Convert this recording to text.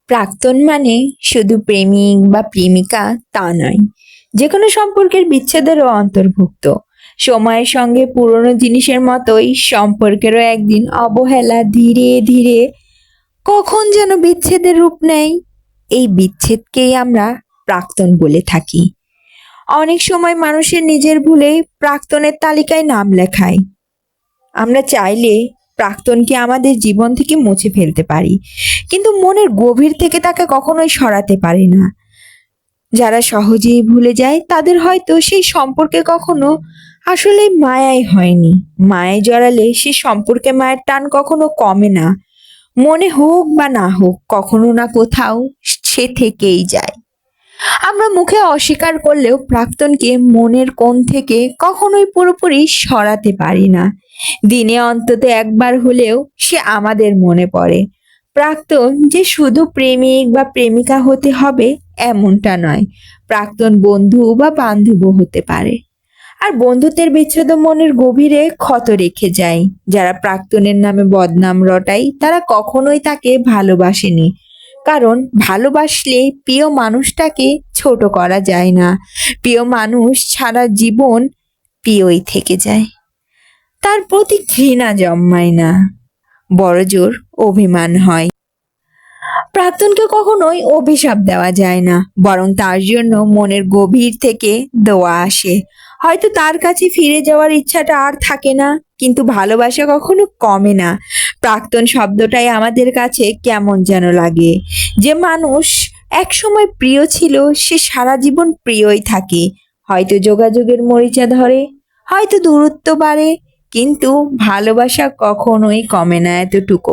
প্রাক্তন মানে শুধু প্রেমিক বা প্রেমিকা তা নয়, যে কোনো সম্পর্কের বিচ্ছেদেরও অন্তর্ভুক্ত। সময়ের সঙ্গে পুরনো জিনিসের মতোই সম্পর্কেরও একদিন অবহেলা ধীরে ধীরে কখন যেন বিচ্ছেদের রূপ নেয়। এই বিচ্ছেদকেই আমরা প্রাক্তন বলে থাকি। অনেক সময় মানুষের নিজের ভুলে প্রাক্তনের তালিকায় নাম লেখায়। আমরা চাইলে প্রাক্তনকে আমাদের জীবন থেকে মুছে ফেলতে পারি, কিন্তু মনের গভীর থেকে তাকে কখনোই সরাতে পারি না। যারা সহজেই ভুলে যায় তাদের হয়তো সেই সম্পর্কে কখনো আসলে মায়াই হয়নি। মায়ে জড়ালে সে সম্পর্কে মায়ের টান কখনো কমে না। মনে হোক বা না হোক, কখনো না কোথাও সে থেকেই যায়। আমরা মুখে অস্বীকার করলেও প্রাক্তনকে মনের কোণ থেকে কখনোই পুরোপুরি সরাতে পারি না। দিনে অন্তত একবার হলেও সে আমাদের মনে পড়ে। প্রাক্তন যে শুধু প্রেমিক বা প্রেমিকা হতে হবে এমনটা নয়, প্রাক্তন বন্ধু বা বান্ধবও হতে পারে। আর বন্ধুত্বের বিচ্ছেদ মনের গভীরে ক্ষত রেখে যায়। যারা প্রাক্তনের নামে বদনাম রটায় তারা কখনোই তাকে ভালোবাসেনি, কারণ ভালোবাসলে প্রিয় মানুষটাকে ছোট করা যায় না। প্রিয় মানুষ সারা জীবন প্রিয়ই থেকে যায়, তার প্রতি ঘৃণা জন্মায় না, বড়জোর অভিমান হয়। প্রাক্তনকে কখনোই অভিশাপ দেওয়া যায় না, বরং তার জন্য মনের গভীর থেকে দোয়া আসে। হয়তো তার কাছে ফিরে যাওয়ার ইচ্ছাটা আর থাকে না, কিন্তু ভালোবাসা কখনো কমে না। প্রাক্তন শব্দটাই আমাদের কাছে কেমন যেন লাগে। যে মানুষ একসময় প্রিয় ছিল সে সারা জীবন প্রিয়ই থাকে। হয়তো যোগাযোগের মরিচা ধরে, হয়তো দূরত্ব বাড়ে, কিন্তু ভালোবাসা কখনোই কমে না এতটুকু।